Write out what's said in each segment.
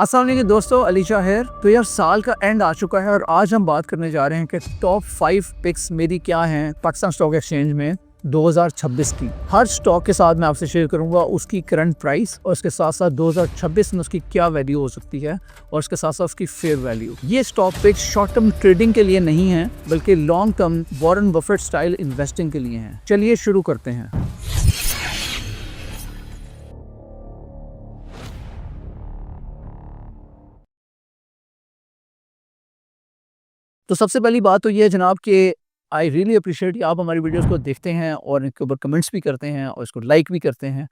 अस्सलाम वालेकुम दोस्तों, अली शाह है। तो यार साल का एंड आ चुका है और आज हम बात करने जा रहे हैं कि टॉप 5 पिक्स मेरी क्या हैं पाकिस्तान स्टॉक एक्सचेंज में 2026 की। हर स्टॉक के साथ मैं आपसे शेयर करूंगा उसकी करंट प्राइस और उसके साथ साथ 2026 में उसकी क्या वैल्यू हो सकती है और उसके साथ साथ उसकी फेयर वैल्यू। ये stock picks short term trading के लिए नहीं है बल्कि long term Warren Buffett style investing के लिए हैं। चलिए शुरू करते हैं। तो सबसे पहली बात तो ये है जनाब कि आई रियली अप्रिशिएट कि आप हमारी वीडियोस को देखते हैं और इनके ऊपर कमेंट्स भी करते हैं और इसको लाइक भी करते हैं।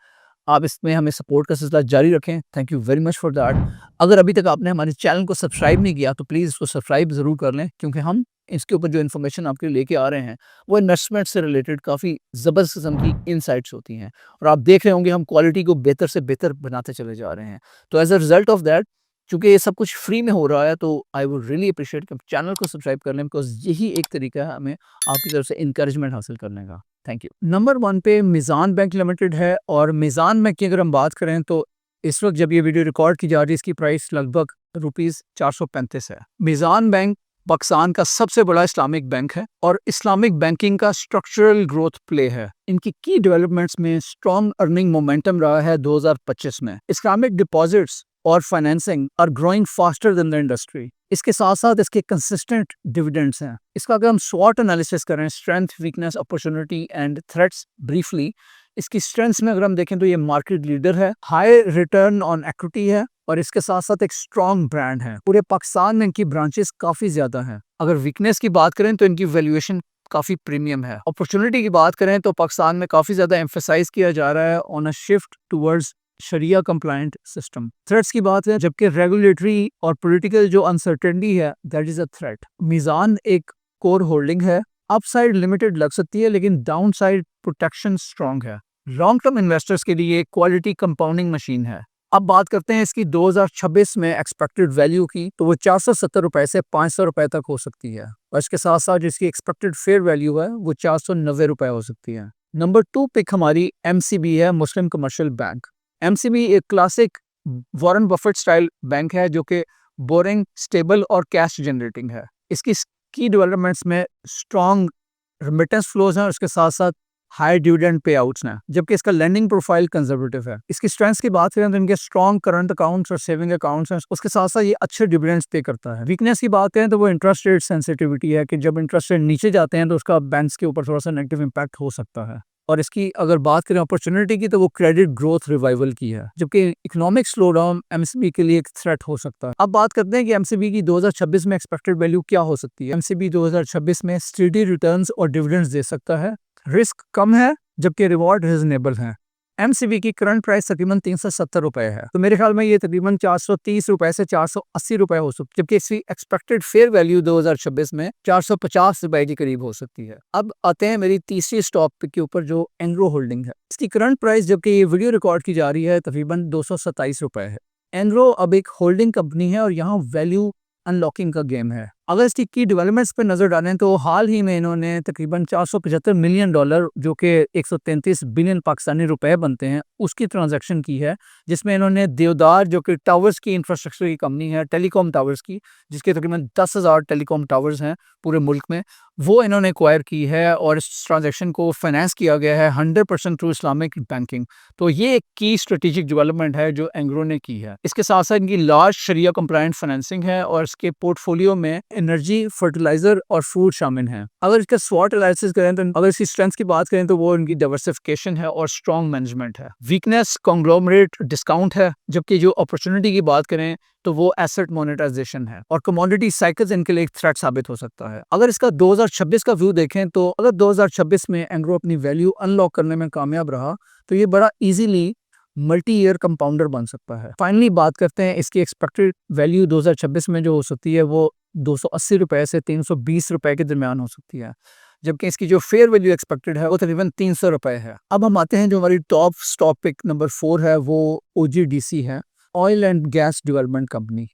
आप इसमें हमें सपोर्ट का सिलसिला जारी रखें। Thank you very much for that. अगर अभी तक आपने हमारे चैनल को सब्सक्राइब नहीं किया तो प्लीज़ इसको सब्सक्राइब ज़रूर कर लें, क्योंकि हम इसके ऊपर जो इन्फॉर्मेशन आपके लिए लेके आ रहे हैं वो इन्वेस्टमेंट से रिलेटेड काफ़ी ज़बरदस्त किस्म की इनसाइट्स होती हैं और आप देख रहे होंगे हम क्वालिटी को बेहतर से बेहतर बनाते चले जा रहे हैं। तो as a result of that, चूँकि ये सब कुछ फ्री में हो रहा है, तो आई वुड रियली अप्रिशिएट कि चैनल को सब्सक्राइब कर लें, बिकॉज़ यही एक तरीका है हमें आपकी तरफ से एनकरेजमेंट हासिल करने का। Thank you. नंबर 1 पे मीज़ान बैंक लिमिटेड है और मीज़ान बैंक की अगर हम बात करें तो इस वक़्त जब ये वीडियो रिकॉर्ड की जा रही है इसकी प्राइस लगभग रुपीज़ 435 है। मीज़ान बैंक पाकिस्तान का सबसे बड़ा इस्लामिक बैंक है और इस्लामिक बैंकिंग का स्ट्रक्चरल ग्रोथ प्ले है। इनकी की डेवलपमेंट्स में स्ट्रॉन्ग अर्निंग मोमेंटम रहा है 2025 में। इस्लामिक डिपॉजिट्स और financing are growing faster than the industry. इसके साथ साथ इसके कंसिस्टेंट डिविडेंड्स हैं। इसका अगर हम स्वॉट एनालिसिस करें, strength, weakness, opportunity and threats briefly, इसकी स्ट्रेंथ्स में अगर हम देखें तो ये मार्केट लीडर है, हाई रिटर्न ऑन इक्विटी है और इसके साथ साथ एक स्ट्रॉन्ग ब्रांड है। पूरे पाकिस्तान में इनकी ब्रांचेस काफ़ी ज़्यादा हैं। अगर वीकनेस की बात करें तो इनकी वैल्यूएशन काफ़ी प्रीमियम है। अपॉर्चुनिटी की बात करें तो पाकिस्तान में काफ़ी ज़्यादा एम्फेसाइज किया जा रहा है on a shift towards sharia compliant system. Threats की बात है, जबकि रेगुलेटरी और पॉलिटिकल जो अनसर्टेनिटी है दैट इज अ थ्रेट। मीज़ान एक कोर होल्डिंग है। अपसाइड लिमिटेड लग सकती है लेकिन डाउन साइड प्रोटेक्शन स्ट्रॉन्ग है। लॉन्ग टर्म इन्वेस्टर्स के लिए क्वालिटी कंपाउंडिंग मशीन है। अब बात करते हैं इसकी 2026 में एक्सपेक्टेड वैल्यू की, तो वो 470 रुपए से 500 रुपए तक हो सकती है और इसके साथ साथ जिसकी एक्सपेक्टेड फेयर वैल्यू है वो 490 रुपए हो सकती है। नंबर 2 पिक हमारी एमसीबी है, मुस्लिम कमर्शियल बैंक। एमसीबी एक classic Warren Buffett style bank है जो कि बोरिंग, स्टेबल और कैश जनरेटिंग है। इसकी की डेवलपमेंट्स में स्ट्रॉन्ग रेमिटेंस फ्लोज हैं और उसके साथ साथ हाई डिविडेंड पे आउट्स हैं, जबकि इसका लेंडिंग प्रोफाइल कंजर्वेटिव है। इसकी स्ट्रेंथ्स की बात करें तो इनके स्ट्रॉन्ग करंट अकाउंट्स और सेविंग अकाउंट्स हैं, उसके साथ साथ ये अच्छे डिविडेंड्स पे करता है। वीकनेस की बात करें तो वो इंटरेस्ट रेट सेंसिटिविटी है कि जब इंटरेस्ट रेट नीचे जाते हैं तो उसका बैंक्स के ऊपर थोड़ा सा नेगेटिव इम्पैक्ट हो सकता है। और इसकी अगर बात करें अपॉर्चुनिटी की तो वो क्रेडिट ग्रोथ रिवाइवल की है, जबकि इकोनॉमिक स्लो डाउन एमसीबी के लिए एक थ्रेट हो सकता है। अब बात करते हैं कि एमसीबी की 2026 में एक्सपेक्टेड वैल्यू क्या हो सकती है। एमसीबी 2026 में स्टेडी रिटर्न्स और डिविडेंड्स दे सकता है। रिस्क कम है जबकि रिवॉर्ड रिजनेबल है। एमसीबी की करंट प्राइस तकरीबन 370 रुपए है, तो मेरे ख्याल में ये तकरीबन 430 रुपए से 480 रुपए हो सकती है, जबकि इसकी एक्सपेक्टेड फेयर वैल्यू 2026 में 450 रुपए के करीब हो सकती है। अब आते हैं मेरी तीसरी स्टॉक पिक के ऊपर जो एनरो होल्डिंग है। इसकी करंट प्राइस जबकि ये वीडियो रिकॉर्ड की जा रही है तकरीबन 227 रुपए है। एनरो अब एक होल्डिंग कंपनी है और यहाँ वैल्यू अनलॉकिंग का गेम है। अगर इसकी की डेवलपमेंट्स पे नजर डालें तो हाल ही में इन्होंने तकरीबन $475 मिलियन जो कि 133 बिलियन पाकिस्तानी रुपए बनते हैं उसकी ट्रांजैक्शन की है, जिसमें इन्होंने देवदार जो कि टावर्स की इंफ्रास्ट्रक्चर की कंपनी है, टेलीकॉम टावर्स की, जिसके तकरीबन 10,000 टेलीकॉम टावर्स हैं पूरे मुल्क में, वो इन्होंने एक्वायर की है और इस ट्रांजैक्शन को फाइनेंस किया गया है 100% थ्रू इस्लामिक बैंकिंग। तो ये एक की स्ट्रेटेजिक डेवलपमेंट है जो एंग्रो ने की है। इसके साथ साथ इनकी लार्ज शरिया कंप्लायंट फाइनेंसिंग है और इसके पोर्टफोलियो में एनर्जी, फर्टिलाइजर और फूड शामिल हैं। अगर इसका स्वॉट एनालिसिस करें तो अगर इसकी स्ट्रेंथ की बात करें तो वो इनकी डाइवर्सिफिकेशन है और स्ट्रॉन्ग मैनेजमेंट है। वीकनेस कॉन्ग्लोमरेट डिस्काउंट है, जबकि जो अपॉर्चुनिटी की बात करें तो वो एसेट मोनेटाइजेशन है और कमोडिटी साइकिल्स इनके लिए एक थ्रेट साबित हो सकता है। अगर इसका 2026 का व्यू देखें तो अगर 2026 में एंग्रो अपनी वैल्यू अनलॉक करने में कामयाब रहा तो ये बड़ा इजीली मल्टी ईयर कंपाउंडर बन सकता है। फाइनली बात करते हैं इसकी एक्सपेक्टेड वैल्यू 2026 में जो हो सकती है वो 280 रुपए से 320 रुपए के दरमियान हो सकती है, जबकि इसकी जो फेयर वैल्यू एक्सपेक्टेड है वो तकरीबन 300 रुपए है। अब हम आते हैं जो हमारी टॉप स्टॉक पिक नंबर 4 है, वो ओजीडीसी है, oil and gas development company.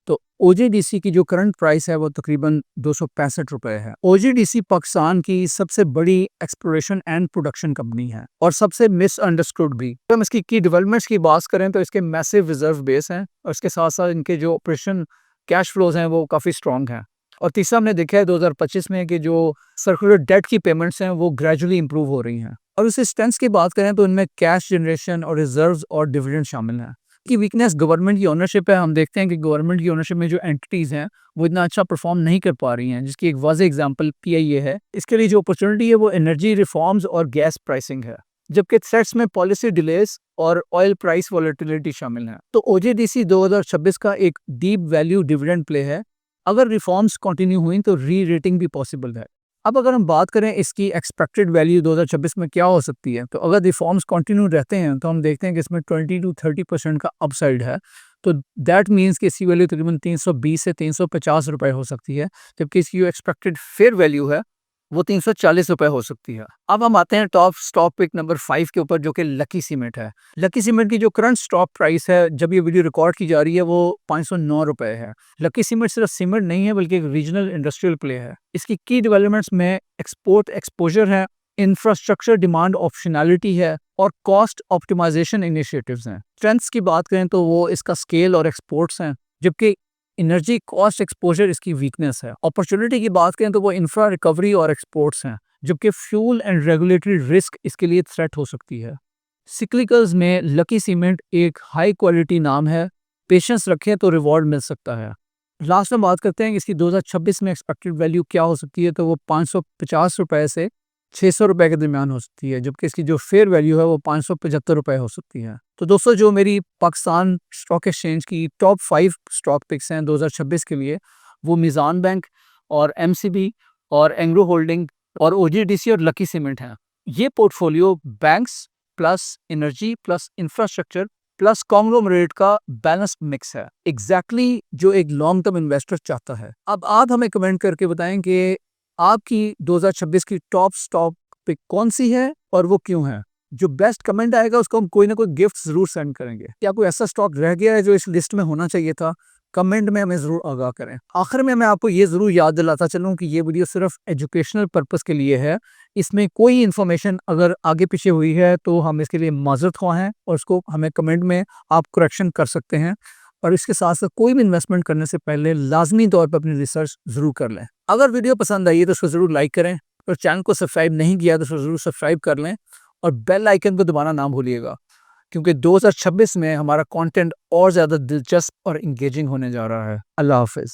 तो ओजीडीसी की जो करंट प्राइस है वो तकरीबन 265 रुपए है। ओजीडीसी पाकिस्तान की सबसे बड़ी एक्सप्लोरेशन एंड प्रोडक्शन कंपनी है और सबसे मिसअंडरस्टूड भी। तो हम इसकी की डेवलपमेंट्स की बात करें तो इसके मैसिव रिजर्व बेस हैं और इसके साथ साथ इनके जो ऑपरेशन कैश फ्लोज हैं वो काफ़ी स्ट्रॉन्ग हैं। और तीसरा हमने देखा है 2025 में कि जो सर्कुलर डेट की पेमेंट्स हैं वो ग्रेजुअली इंप्रूव हो रही हैं। और उस स्ट्रेंथ्स की बात करें तो इनमें कैश जनरेशन और रिजर्व्स और डिविडेंड शामिल हैं। की वीकनेस गवर्नमेंट की ओनरशिप है। हम देखते हैं कि गवर्नमेंट की ओनरशिप में जो एंटिटीज़ हैं वो इतना अच्छा परफॉर्म नहीं कर पा रही हैं, जिसकी एक वाज़ेह एग्जांपल पीआईए है। इसके लिए जो अपॉर्चुनिटी है वो एनर्जी रिफॉर्म्स और गैस प्राइसिंग है, जबकि थ्रेट्स में पॉलिसी डिलेस और ऑयल प्राइस वॉलेटिलिटी शामिल है। तो ओजेडीसी 2026 का एक डीप वैल्यू डिविडेंड प्ले है। अगर रिफॉर्म्स कंटिन्यू हुई तो री रेटिंग भी पॉसिबल है। अब अगर हम बात करें इसकी एक्सपेक्टेड वैल्यू 2026 में क्या हो सकती है, तो अगर रिफॉर्म्स कंटिन्यू रहते हैं तो हम देखते हैं कि इसमें 20 to 30% का अपसाइड है। तो दैट मीन्स कि इसकी वैल्यू तकरीबन 320 से 350 रुपए हो सकती है, जबकि इसकी जो एक्सपेक्टेड फेयर वैल्यू है वो 340 रुपए हो सकती है। अब हम आते हैं टॉप स्टॉक पिक नंबर 5 के ऊपर, जो कि लकी सीमेंट है। लकी सीमेंट की जो करंट स्टॉक प्राइस है जब ये वीडियो रिकॉर्ड की जा रही है वो 509 रुपए है। लकी सीमेंट सिर्फ सीमेंट नहीं है बल्कि एक रीजनल इंडस्ट्रियल प्ले है। इसकी की डेवलपमेंट्स में एक्सपोर्ट एक्सपोजर है, इंफ्रास्ट्रक्चर डिमांड ऑप्शनैलिटी है और कॉस्ट ऑप्टिमाइजेशन इनिशिएटिव्स हैं। स्ट्रेंथ्स की बात करें तो वो इसका स्केल और एक्सपोर्ट्स हैं, जबकि एनर्जी कॉस्ट एक्सपोजर इसकी वीकनेस है। अपॉर्चुनिटी की बात करें तो वो इंफ्रा रिकवरी और एक्सपोर्ट्स हैं, जबकि फ्यूल एंड रेगुलेटरी रिस्क इसके लिए थ्रेट हो सकती है। सिक्लिकल्स में लकी सीमेंट एक हाई क्वालिटी नाम है, पेशेंस रखें तो रिवॉर्ड मिल सकता है। लास्ट में बात करते हैं कि इसकी 2026 में एक्सपेक्टेड वैल्यू क्या हो सकती है, तो वो 550 रुपए से 600 रुपए के दरमियान हो सकती है, जबकि इसकी जो फेयर वैल्यू है वो 575 रुपए हो सकती है। तो दोस्तों, जो मेरी पाकिस्तान स्टॉक एक्सचेंज की टॉप 5 स्टॉक पिक्स हैं 2026 के लिए, वो मीज़ान बैंक और एमसीबी और एंग्रो होल्डिंग और ओजीडीसी और लकी सीमेंट हैं। ये portfolio banks plus energy plus infrastructure plus conglomerate का बैलेंस मिक्स है, एग्जैक्टली जो एक लॉन्ग टर्म इन्वेस्टर चाहता है। अब आप हमें कमेंट करके बताएं कि आपकी 2026 की टॉप स्टॉक पिक कौन सी है और वो क्यों है। जो बेस्ट कमेंट आएगा उसको हम कोई ना कोई गिफ्ट जरूर सेंड करेंगे। क्या कोई ऐसा स्टॉक रह गया है जो इस लिस्ट में होना चाहिए था? कमेंट में हमें जरूर आगाह करें। आखिर में मैं आपको ये जरूर याद दिलाता चलूं कि ये वीडियो सिर्फ एजुकेशनल पर्पस के लिए है। इसमें कोई इन्फॉर्मेशन अगर आगे पीछे हुई है तो हम इसके लिए माजरत ख्वाह हैं और उसको हमें कमेंट में आप करेक्शन कर सकते हैं। और इसके साथ साथ कोई भी इन्वेस्टमेंट करने से पहले लाजमी तौर पर अपनी रिसर्च जरूर कर लें। अगर वीडियो पसंद आई है तो उसको जरूर लाइक करें और चैनल को सब्सक्राइब नहीं किया तो उसको जरूर सब्सक्राइब कर लें और बेल आइकन को दबाना ना भूलिएगा, क्योंकि 2026 में हमारा कंटेंट और ज़्यादा दिलचस्प और इंगेजिंग होने जा रहा है। अल्लाह हाफिज़।